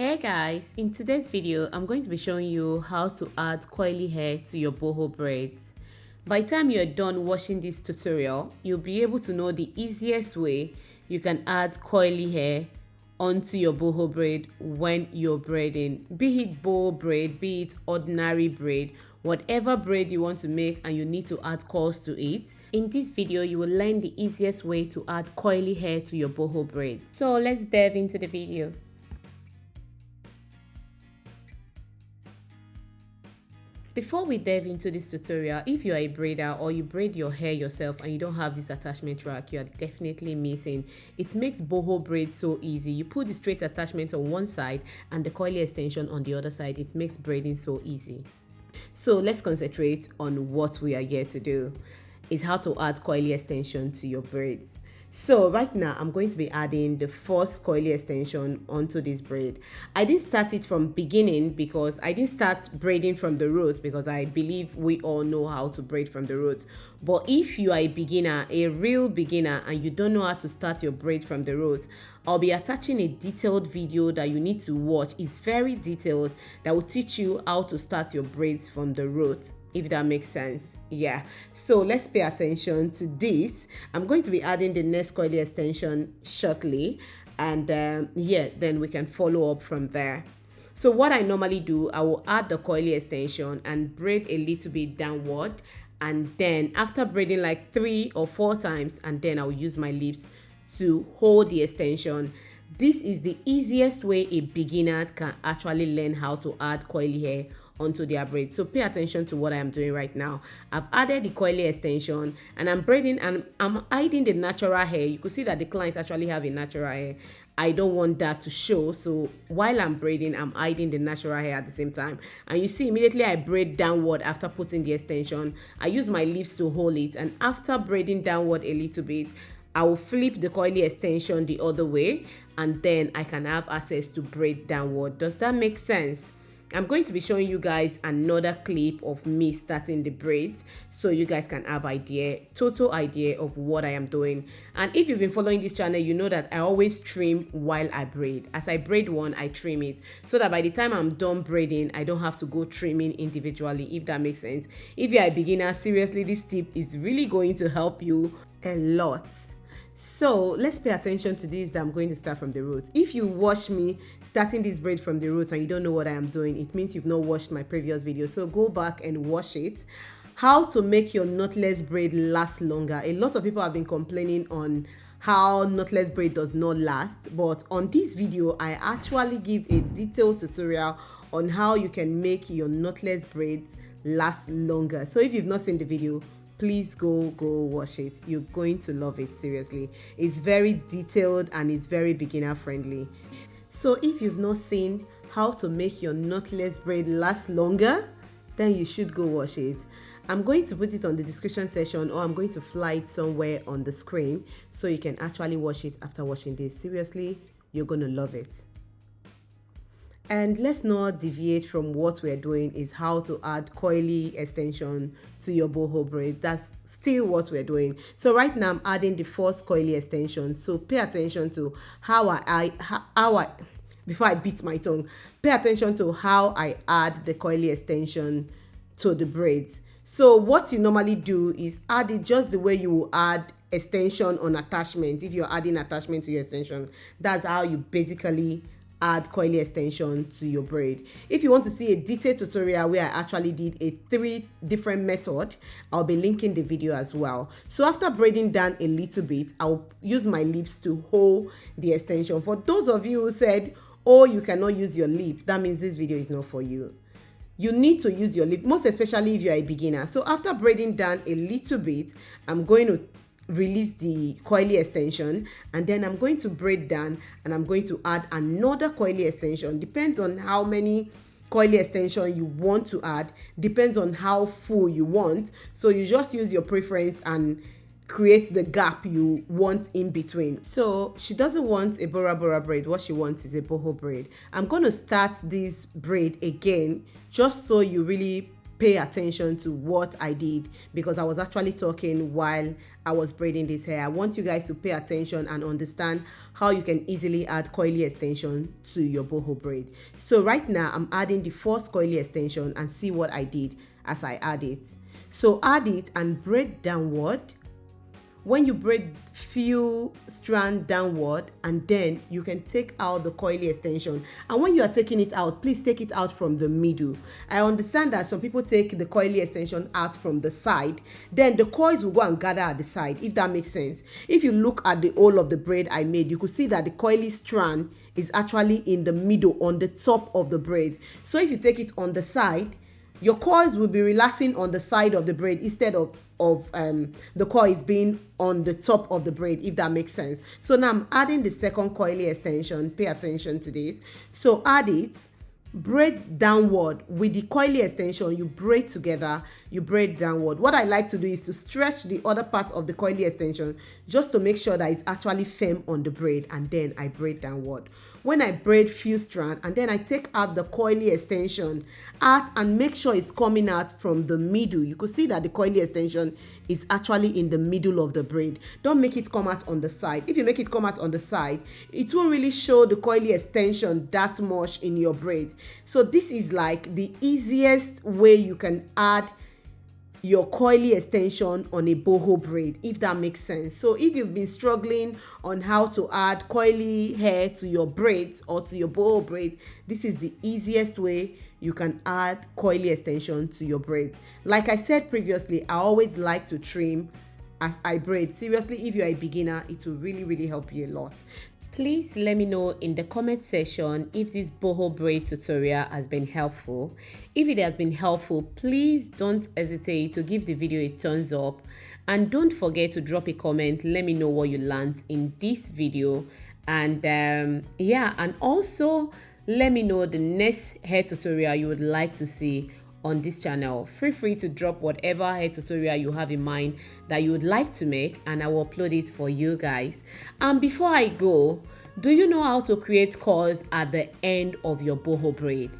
Hey guys, in today's video I'm going to be showing you how to add coily hair to your boho braids. By the time you're done watching this tutorial, you'll be able to know the easiest way you can add coily hair onto your boho braid when you're braiding. Be it boho braid, be it ordinary braid, whatever braid you want to make and you need to add coils to it. In this video, you will learn the easiest way to add coily hair to your boho braid. So let's dive into the video. Before we dive into this tutorial, if you are a braider or you braid your hair yourself and you don't have this attachment rack, you are definitely missing. It makes boho braids so easy. You put the straight attachment on one side and the coily extension on the other side. It makes braiding so easy. So let's concentrate on what we are here to do. Is how to add coily extension to your braids. So right now I'm going to be adding the first coily extension onto this braid. I didn't start it from beginning because I didn't start braiding from the roots because I believe we all know how to braid from the roots. But if you are a beginner, a real beginner, and you don't know how to start your braid from the roots, I'll be attaching a detailed video that you need to watch. It's very detailed that will teach you how to start your braids from the roots, if that makes sense. Yeah, so let's pay attention to this. I'm going to be adding the next coily extension shortly, and then we can follow up from there. So what I normally do, I will add the coily extension and braid a little bit downward, and then after braiding like 3 or 4 times, and then I'll use my lips to hold the extension. This is the easiest way a beginner can actually learn how to add coily hair onto their braids. So pay attention to what I am doing right now. I've added the coily extension and I'm braiding and I'm hiding the natural hair. You could see that the client actually have a natural hair. I don't want that to show, so while I'm braiding, I'm hiding the natural hair at the same time. And you see, immediately I braid downward after putting the extension. I use my lips to hold it, and after braiding downward a little bit, I will flip the coily extension the other way, and then I can have access to braid downward. Does that make sense? I'm going to be showing you guys another clip of me starting the braids so you guys can have total idea of what I am doing. And if you've been following this channel, you know that I always trim while I braid. As I braid one, I trim it so that by the time I'm done braiding, I don't have to go trimming individually, if that makes sense. If you're a beginner, seriously, this tip is really going to help you a lot. So let's pay attention to this that I'm going to start from the roots. If you watch me starting this braid from the roots and you don't know what I am doing, it means you've not watched my previous video. So go back and watch it. How to make your knotless braid last longer. A lot of people have been complaining on how knotless braid does not last, but on this video I actually give a detailed tutorial on how you can make your knotless braids last longer. So if you've not seen the video, please go watch it. You're going to love it. Seriously, it's very detailed and it's very beginner friendly. So if you've not seen how to make your knotless braid last longer, then you should go watch it. I'm going to put it on the description section, or I'm going to fly it somewhere on the screen so you can actually watch it after watching this. Seriously, you're going to love it. And let's not deviate from what we're doing, is how to add coily extension to your boho braid. That's still what we're doing. So right now I'm adding the first coily extension. So pay attention to before I beat my tongue, pay attention to how I add the coily extension to the braids. So what you normally do is add it just the way you will add extension on attachment. If you're adding attachment to your extension, that's how you basically add coily extension to your braid. If you want to see a detailed tutorial where I actually did a 3 different method, I'll be linking the video as well. So after braiding down a little bit, I'll use my lips to hold the extension. For those of you who said, oh, you cannot use your lip, that means this video is not for you. You need to use your lip, most especially if you're a beginner. So after braiding down a little bit, I'm going to release the coily extension, and then I'm going to braid down and I'm going to add another coily extension. Depends on how many coily extension you want to add, depends on how full you want. So you just use your preference and create the gap you want in between. So she doesn't want a Bora Bora braid. What she wants is a boho braid. I'm going to start this braid again just so you really pay attention to what I did, because I was actually talking while I was braiding this hair. I want you guys to pay attention and understand how you can easily add coily extension to your boho braid. So right now I'm adding the first coily extension, and see what I did as I add it. So add it and braid downward. When you braid few strand downward, and then you can take out the coily extension. And when you are taking it out, please take it out from the middle. I understand that some people take the coily extension out from the side, then the coils will go and gather at the side, if that makes sense. If you look at the whole of the braid I made, you could see that the coily strand is actually in the middle, on the top of the braid. So if you take it on the side, your coils will be relaxing on the side of the braid instead of the coils being on the top of the braid, if that makes sense. So now I'm adding the second coily extension. Pay attention to this. So add it, braid downward with the coily extension. You braid together, you braid downward. What I like to do is to stretch the other part of the coily extension, just to make sure that it's actually firm on the braid, and then I braid downward. When I braid few strand, and then I take out the coily extension out, and make sure it's coming out from the middle. You could see that the coily extension is actually in the middle of the braid. Don't make it come out on the side. If you make it come out on the side, it won't really show the coily extension that much in your braid. So this is like the easiest way you can add your coily extension on a boho braid, if that makes sense. So if you've been struggling on how to add coily hair to your braids or to your boho braid, this is the easiest way you can add coily extension to your braids. Like I said previously, I always like to trim as I braid. Seriously, if you're a beginner, it will really help you a lot. Please let me know in the comment section if this boho braid tutorial has been helpful. If it has been helpful, please don't hesitate to give the video a thumbs up, and don't forget to drop a comment. Let me know what you learned in this video, and yeah, and also let me know the next hair tutorial you would like to see on this channel. Feel free to drop whatever hair tutorial you have in mind that you would like to make, and I will upload it for you guys. And before I go, do you know how to create curls at the end of your boho braid?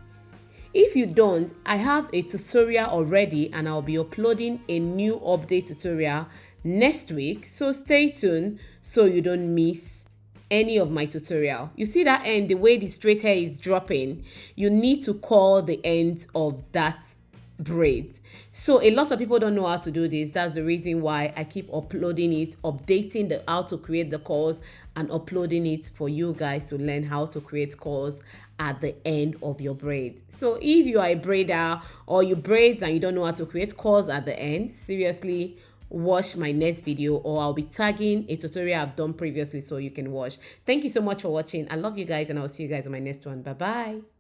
If you don't, I have a tutorial already, and I'll be uploading a new update tutorial next week, so stay tuned so you don't miss any of my tutorial. You see that end, the way the straight hair is dropping, you need to curl the end of that braid. So a lot of people don't know how to do this. That's the reason why I keep uploading it, updating the how to create the curls, and uploading it for you guys to learn how to create curls at the end of your braid. So if you are a braider or you braid and you don't know how to create curls at the end, seriously, watch my next video, or I'll be tagging a tutorial I've done previously so you can watch. Thank you so much for watching. I love you guys, and I'll see you guys on my next one. Bye bye.